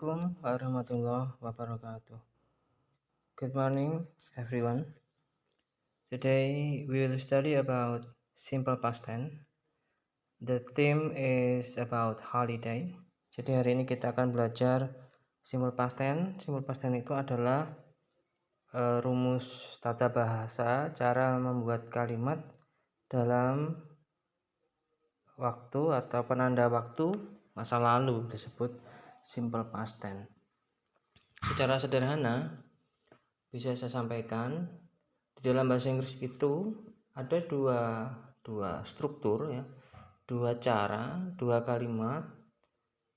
Assalamualaikum warahmatullahi wabarakatuh. Good morning, everyone. Today we will study about simple past tense. The theme is about holiday. Jadi hari ini kita akan belajar simple past tense. Simple past tense itu adalah rumus tata bahasa, cara membuat kalimat dalam waktu atau penanda waktu masa lalu disebut simple past tense. Secara sederhana bisa saya sampaikan, di dalam bahasa Inggris itu ada dua struktur ya, dua cara, dua kalimat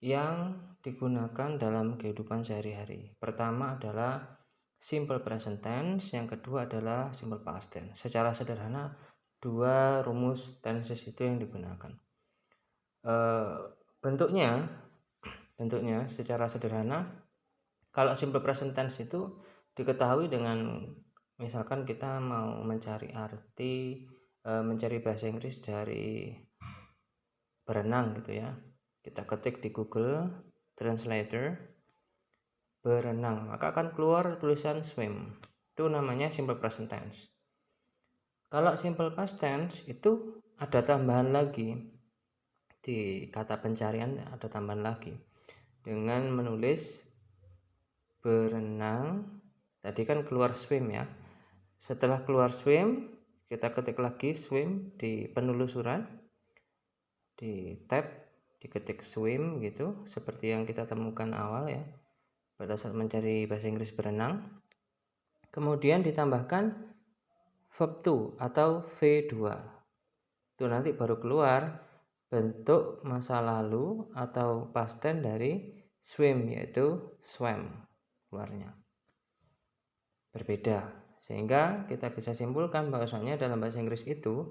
yang digunakan dalam kehidupan sehari-hari. Pertama adalah simple present tense, yang kedua adalah simple past tense. Secara sederhana dua rumus tenses itu yang digunakan. Bentuknya secara sederhana, kalau simple present tense itu diketahui dengan misalkan kita mau mencari arti, mencari bahasa Inggris dari berenang gitu ya. Kita ketik di Google Translator berenang, maka akan keluar tulisan swim. Itu namanya simple present tense. Kalau simple past tense itu ada tambahan lagi. Di kata pencarian ada tambahan lagi. Dengan menulis berenang, tadi kan keluar swim ya. Setelah keluar swim, kita ketik lagi swim di penelusuran, di tab diketik swim gitu, seperti yang kita temukan awal ya pada saat mencari bahasa Inggris berenang. Kemudian ditambahkan verb to atau V2. Itu nanti baru keluar bentuk masa lalu atau past tense dari swim, yaitu swam keluarnya. Berbeda, sehingga kita bisa simpulkan bahwasanya dalam bahasa Inggris itu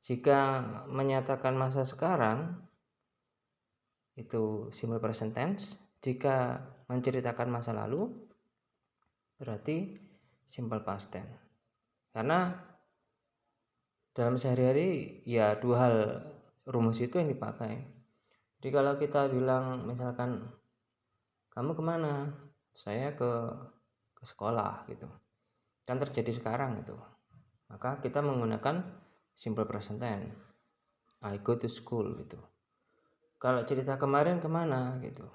jika menyatakan masa sekarang itu simple present tense, jika menceritakan masa lalu berarti simple past tense. Karena dalam sehari-hari ya dua hal rumus itu yang dipakai. Jadi kalau kita bilang misalkan kamu kemana, saya ke sekolah gitu, kan terjadi sekarang itu, maka kita menggunakan simple present tense, I go to school gitu. Kalau cerita kemarin kemana gitu,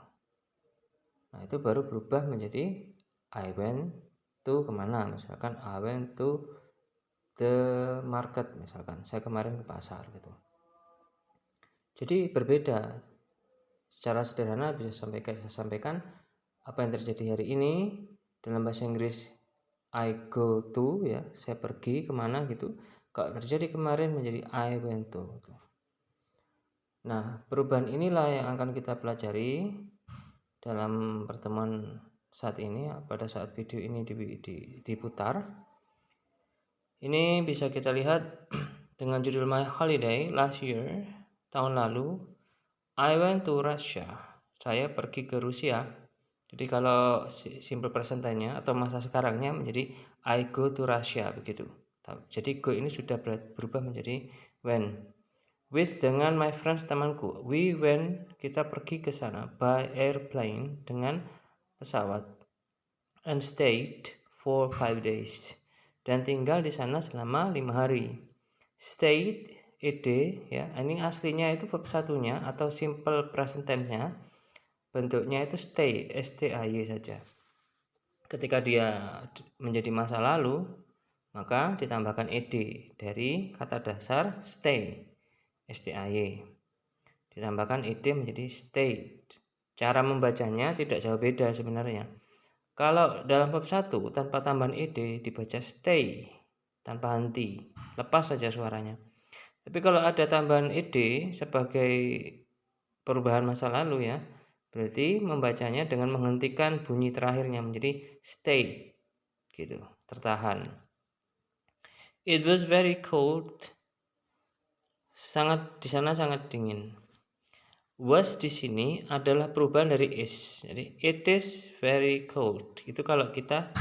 nah itu baru berubah menjadi I went to kemana, misalkan I went to the market, misalkan saya kemarin ke pasar gitu. Jadi berbeda. Secara sederhana bisa saya sampaikan apa yang terjadi hari ini dalam bahasa Inggris I go to ya, saya pergi kemana gitu. Kalau terjadi kemarin menjadi I went to gitu. Nah, perubahan inilah yang akan kita pelajari dalam pertemuan saat ini pada saat video ini diputar. Ini bisa kita lihat dengan judul My Holiday Last Year, tahun lalu, I went to Russia. Saya pergi ke Rusia. Jadi kalau simple present tense-nya atau masa sekarangnya menjadi I go to Russia begitu. Jadi go ini sudah berubah menjadi went. With dengan my friends, temanku. We went, kita pergi ke sana by airplane, dengan pesawat. And stayed for 5 days. Dan tinggal di sana selama 5 hari. Stayed ed ya, ini aslinya itu verb satunya atau simple present tense-nya bentuknya itu stay, STAY saja. Ketika dia menjadi masa lalu, maka ditambahkan ed dari kata dasar stay, STAY. Ditambahkan ed menjadi stayed. Cara membacanya tidak jauh beda sebenarnya. Kalau dalam verb 1 tanpa tambahan ed dibaca stay tanpa henti, lepas saja suaranya. Tapi kalau ada tambahan ed sebagai perubahan masa lalu ya, berarti membacanya dengan menghentikan bunyi terakhirnya menjadi stay gitu, tertahan. It was very cold. Di sana sangat dingin. Was di sini adalah perubahan dari is. Jadi it is very cold. Itu kalau kita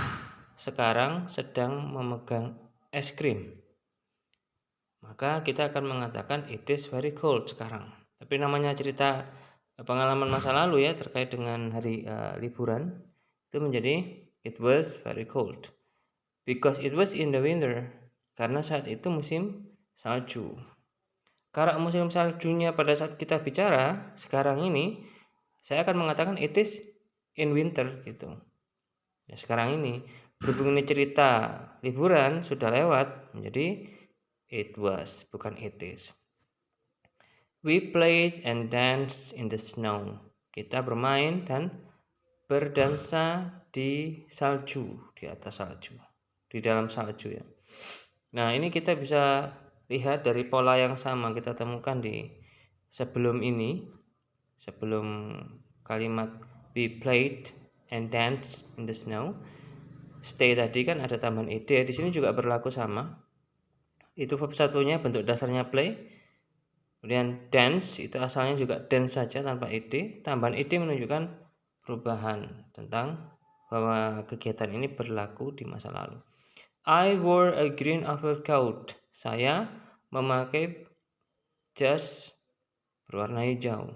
sekarang sedang memegang es krim, maka kita akan mengatakan it is very cold sekarang. Tapi namanya cerita pengalaman masa lalu ya terkait dengan hari liburan itu menjadi it was very cold because it was in the winter, karena saat itu musim salju. Karena musim saljunya pada saat kita bicara sekarang ini, saya akan mengatakan it is in winter gitu. Ya, sekarang ini berhubung ini cerita liburan sudah lewat, menjadi it was bukan it is. We played and danced in the snow. Kita bermain dan berdansa di salju, di atas salju, di dalam salju ya. Nah, ini kita bisa lihat dari pola yang sama kita temukan di sebelum ini, sebelum kalimat we played and danced in the snow. Stay tadi kan ada tambahan ed, di sini juga berlaku sama. Itu verb satunya bentuk dasarnya play. Kemudian dance itu asalnya juga dance saja tanpa ed, tambahan ed menunjukkan perubahan tentang bahwa kegiatan ini berlaku di masa lalu. I wore a green overcoat. Saya memakai jas berwarna hijau.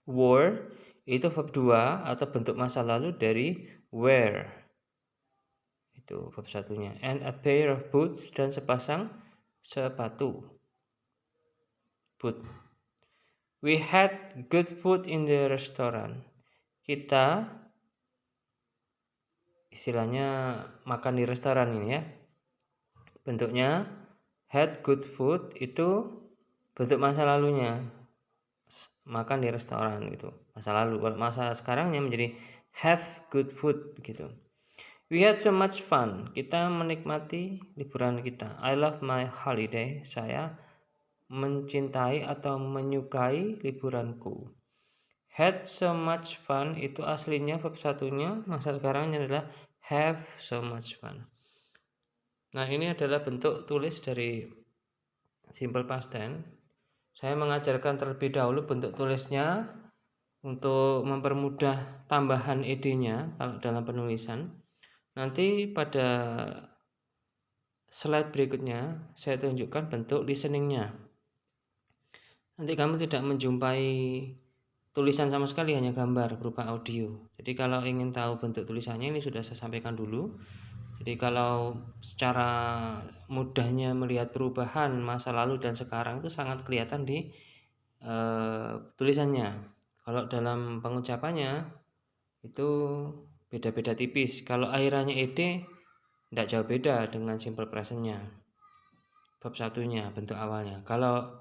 Wore itu verb 2 atau bentuk masa lalu dari wear. Itu verb satunya. And a pair of boots, dan sepasang sepatu. Boot. We had good food in the restaurant. Kita istilahnya makan di restoran ini ya. Bentuknya had good food itu bentuk masa lalunya. Makan di restoran gitu. Masa lalu. Kalau masa sekarangnya menjadi have good food begitu. We had so much fun. Kita menikmati liburan kita. I love my holiday. Saya mencintai atau menyukai liburanku. Had so much fun itu aslinya verb satunya, masa sekarangnya adalah have so much fun. Nah, ini adalah bentuk tulis dari simple past tense. Saya mengajarkan terlebih dahulu bentuk tulisnya untuk mempermudah tambahan ed-nya kalau dalam penulisan. Nanti pada slide berikutnya saya tunjukkan bentuk listeningnya. Nanti kamu tidak menjumpai tulisan sama sekali, hanya gambar berupa audio. Jadi kalau ingin tahu bentuk tulisannya ini sudah saya sampaikan dulu. Jadi kalau secara mudahnya melihat perubahan masa lalu dan sekarang itu sangat kelihatan di tulisannya. Kalau dalam pengucapannya itu beda-beda tipis. Kalau akhirannya ed tidak jauh beda dengan simple presentnya. Bab satunya bentuk awalnya. Kalau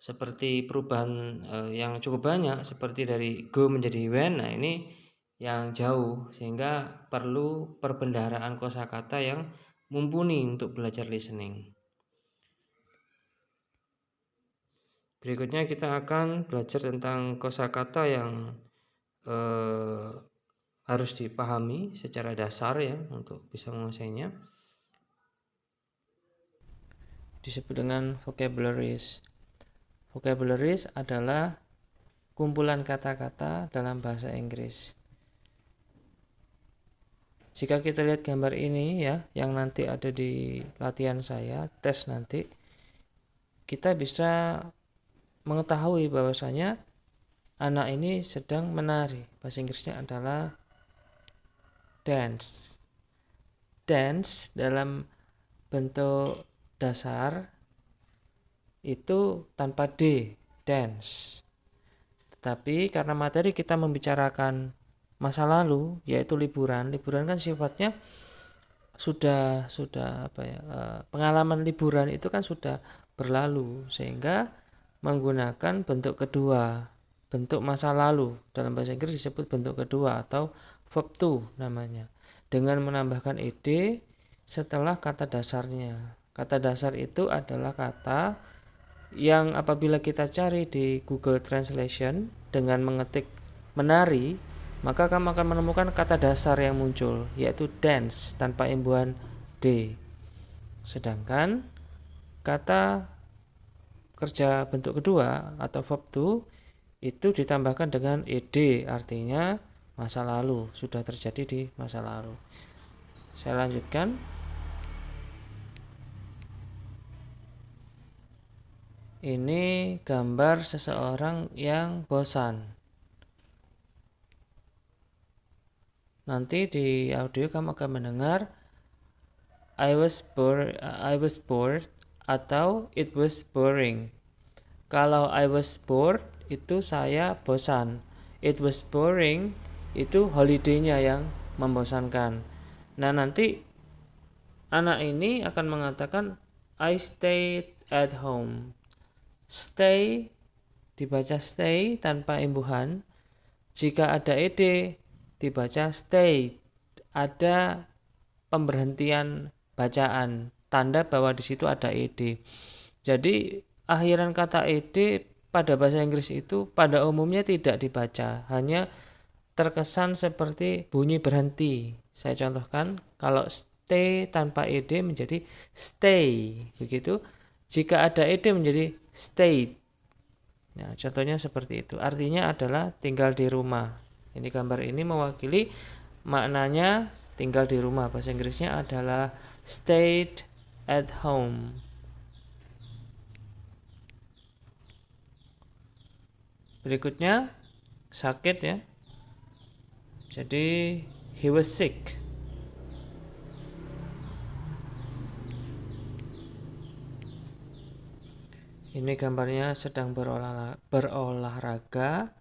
seperti perubahan yang cukup banyak seperti dari go menjadi when, nah ini yang jauh sehingga perlu perbendaharaan kosakata yang mumpuni untuk belajar listening. Berikutnya kita akan belajar tentang kosakata yang harus dipahami secara dasar ya untuk bisa menguasainya. Disebut dengan vocabularies. Vocabularies adalah kumpulan kata-kata dalam bahasa Inggris. Jika kita lihat gambar ini ya, yang nanti ada di latihan saya, tes nanti, kita bisa mengetahui bahwasanya anak ini sedang menari. Bahasa Inggrisnya adalah dance. Dance dalam bentuk dasar itu tanpa D, dance. Tetapi karena materi kita membicarakan masa lalu, yaitu liburan kan sifatnya sudah pengalaman liburan itu kan sudah berlalu, sehingga menggunakan bentuk kedua, bentuk masa lalu. Dalam bahasa Inggris disebut bentuk kedua atau verb to namanya, dengan menambahkan ed setelah kata dasarnya. Kata dasar itu adalah kata yang apabila kita cari di Google Translation dengan mengetik menari, maka kamu akan menemukan kata dasar yang muncul, yaitu dance tanpa imbuhan d. Sedangkan kata kerja bentuk kedua atau verb to itu ditambahkan dengan ed, artinya masa lalu, sudah terjadi di masa lalu. Saya lanjutkan. Ini gambar seseorang yang bosan. Nanti di audio kamu akan mendengar I was bored atau it was boring. Kalau I was bored itu saya bosan. It was boring itu holiday-nya yang membosankan. Nah, nanti anak ini akan mengatakan I stayed at home. Stay dibaca stay tanpa imbuhan. Jika ada ed dibaca stay. Ada pemberhentian bacaan, tanda bahwa di situ ada ed. Jadi akhiran kata ed pada bahasa Inggris itu pada umumnya tidak dibaca, hanya terkesan seperti bunyi berhenti. Saya contohkan, kalau stay tanpa ed menjadi stay, begitu. Jika ada ed menjadi stayed. Nah, contohnya seperti itu. Artinya adalah tinggal di rumah. Ini gambar ini mewakili maknanya tinggal di rumah. Bahasa Inggrisnya adalah stayed at home. Berikutnya sakit ya. Jadi he was sick. Ini gambarnya sedang berolahraga.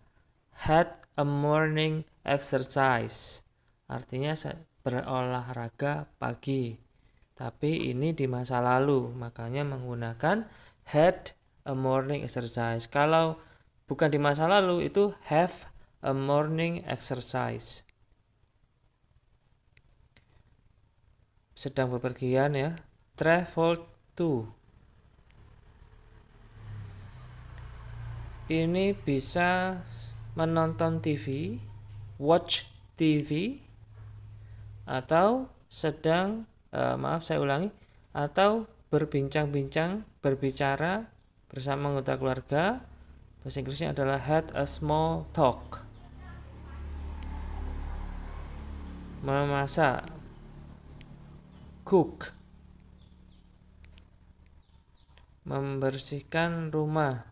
Had a morning exercise. Artinya berolahraga pagi. Tapi ini di masa lalu, makanya menggunakan had a morning exercise. Kalau bukan di masa lalu itu have a morning exercise. Sedang bepergian ya. Traveled to. Ini bisa menonton TV, watch TV, atau sedang atau berbincang-bincang, berbicara bersama anggota keluarga. Bahasa Inggrisnya adalah had a small talk. Memasak, cook. Membersihkan rumah,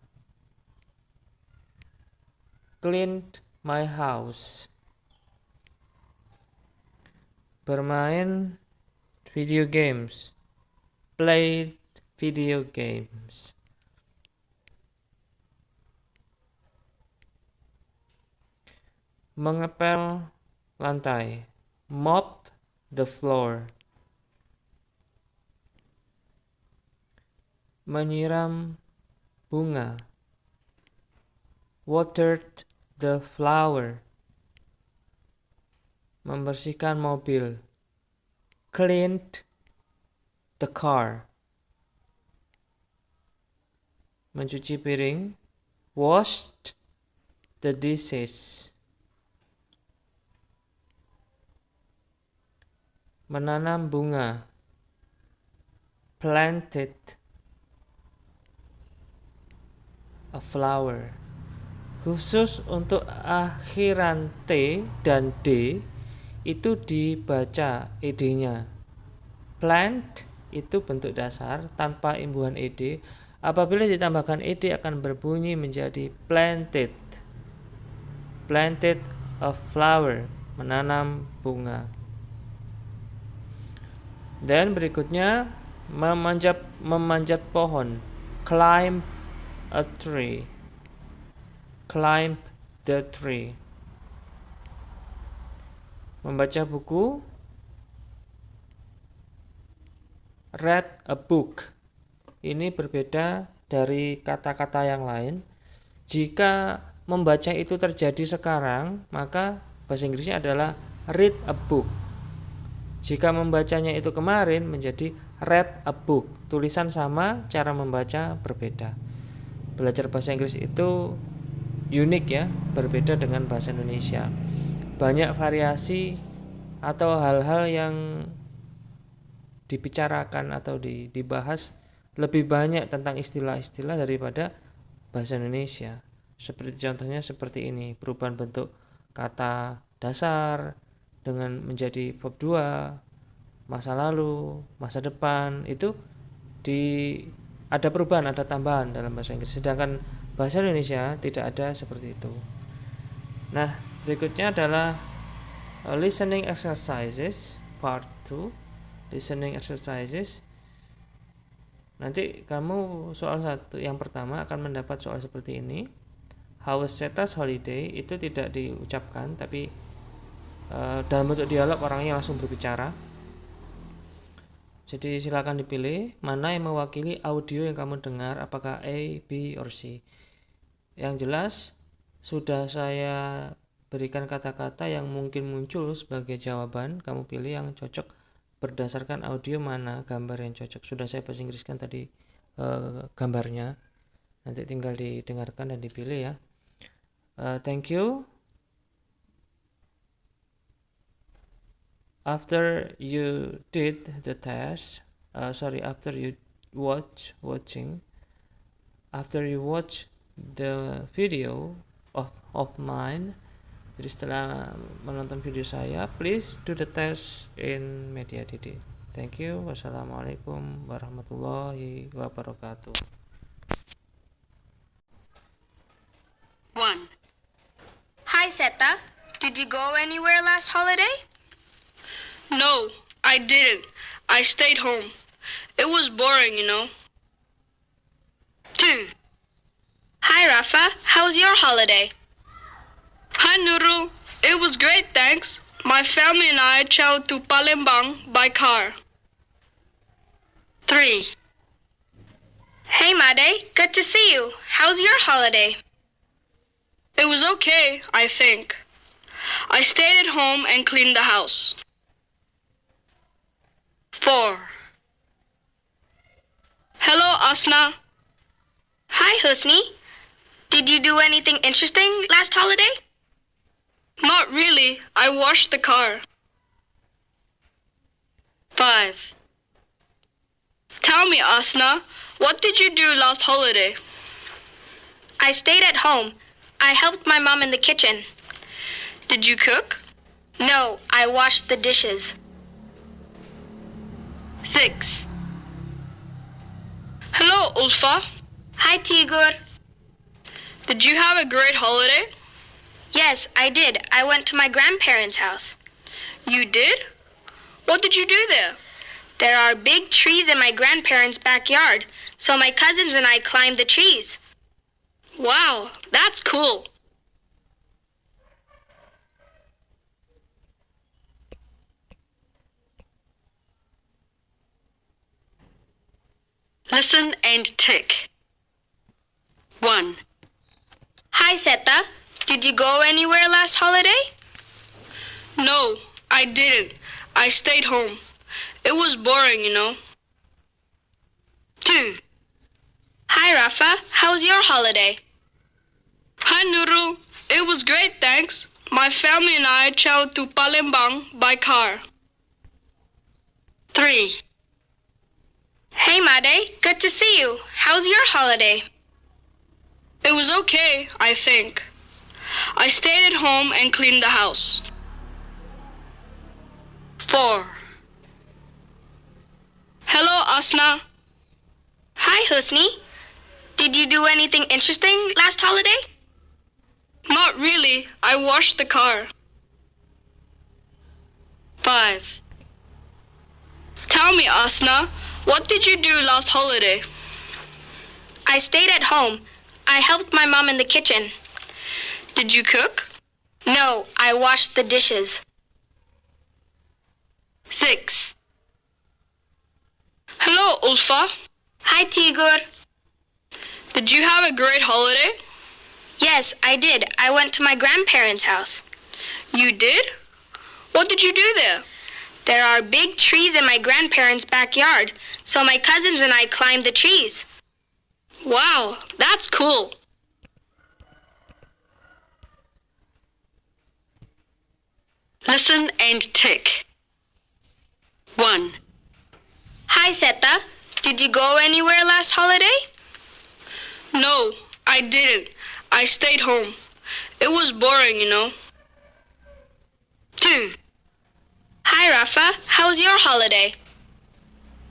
cleaned my house. Bermain video games, played video games. Mengepel lantai, mop the floor. Menyiram bunga, watered the flower. Membersihkan mobil, cleaned the car. Mencuci piring, washed the dishes. Menanam bunga, planted a flower. Khusus untuk akhiran T dan D itu dibaca ed-nya. Plant itu bentuk dasar tanpa imbuhan ed. Apabila ditambahkan ed akan berbunyi menjadi planted. Planted a flower, menanam bunga. Dan berikutnya memanjat pohon, climb a tree. Climb the tree. Membaca buku, read a book. Ini berbeda dari kata-kata yang lain. Jika membaca itu terjadi sekarang, maka bahasa Inggrisnya adalah read a book. Jika membacanya itu kemarin menjadi read a book. Tulisan sama, cara membaca berbeda. Belajar bahasa Inggris itu unik ya, berbeda dengan bahasa Indonesia. Banyak variasi atau hal-hal yang dibicarakan atau dibahas lebih banyak tentang istilah-istilah daripada bahasa Indonesia. Seperti contohnya seperti ini, perubahan bentuk kata dasar dengan menjadi verb 2, masa lalu, masa depan, itu ada perubahan, ada tambahan dalam bahasa Inggris. Sedangkan bahasa Indonesia tidak ada seperti itu. Nah, berikutnya adalah listening exercises part 2. Listening exercises. Nanti kamu soal satu yang pertama akan mendapat soal seperti ini. How was Seta's holiday? Itu tidak diucapkan, tapi dalam bentuk dialog orangnya langsung berbicara. Jadi silakan dipilih mana yang mewakili audio yang kamu dengar, apakah A, B, or C. Yang jelas sudah saya berikan kata-kata yang mungkin muncul sebagai jawaban. Kamu pilih yang cocok berdasarkan audio mana gambar yang cocok. Sudah saya bahasa Inggriskan tadi gambarnya. Nanti tinggal didengarkan dan dipilih ya. Thank you. After you did the test, after you watch the video of mine, jadi setelah menonton video saya, please do the test in MediaDD. Thank you. Wassalamualaikum warahmatullahi wabarakatuh. 1. Hi Seta, did you go anywhere last holiday? No, I didn't. I stayed home. It was boring, 2. Hi Rafa, how's your holiday? Hi Nurul. It was great, thanks. My family and I traveled to Palembang by car. 3. Hey Made, good to see you. How's your holiday? It was okay, I think. I stayed at home and cleaned the house. 4. Hello, Asna. Hi Husni. Did you do anything interesting last holiday? Not really. I washed the car. 5. Tell me, Asna, what did you do last holiday? I stayed at home. I helped my mom in the kitchen. Did you cook? No, I washed the dishes. 6. Hello, Ulfa. Hi Tigor. Did you have a great holiday? Yes, I did. I went to my grandparents' house. You did? What did you do there? There are big trees in my grandparents' backyard, so my cousins and I climbed the trees. Wow, that's cool. Listen and tick. 1. Hi Seta, did you go anywhere last holiday? No, I didn't. I stayed home. It was boring, 2. Hi Rafa, how's your holiday? Hi Nurul. It was great, thanks. My family and I traveled to Palembang by car. 3. Hey Made, good to see you. How's your holiday? It was okay, I think. I stayed at home and cleaned the house. 4. Hello, Asna. Hi Husni. Did you do anything interesting last holiday? Not really. I washed the car. 5. Tell me, Asna, what did you do last holiday? I stayed at home. I helped my mom in the kitchen. Did you cook? No, I washed the dishes. 6. Hello, Ulfa. Hi Tigor. Did you have a great holiday? Yes, I did. I went to my grandparents' house. You did? What did you do there? There are big trees in my grandparents' backyard, so my cousins and I climbed the trees. Wow, that's cool. Listen and tick. 1. Hi Seta, did you go anywhere last holiday? No, I didn't. I stayed home. It was boring, 2. Hi Rafa, how's your holiday?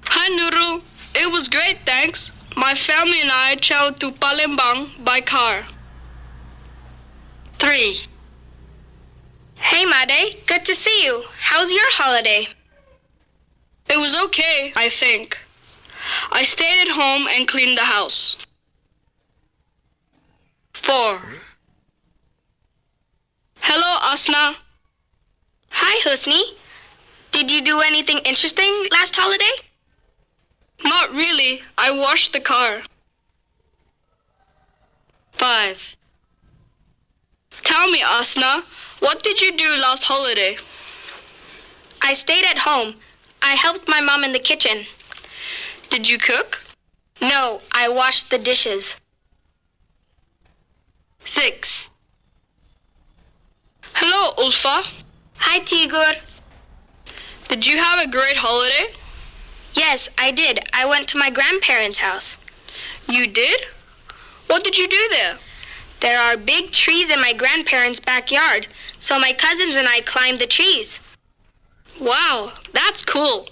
Hi Nurul. It was great, thanks. My family and I traveled to Palembang by car. 3. Hey, Made. Good to see you. How's your holiday? It was okay, I think. I stayed at home and cleaned the house. 4. Hello, Asna. Hi, Husni. Did you do anything interesting last holiday? Not really. I washed the car. 5. Tell me, Asna, what did you do last holiday? I stayed at home. I helped my mom in the kitchen. Did you cook? No, I washed the dishes. 6. Hello, Ulfa. Hi, Tigor. Did you have a great holiday? Yes, I did. I went to my grandparents' house. You did? What did you do there? There are big trees in my grandparents' backyard, so my cousins and I climbed the trees. Wow, that's cool.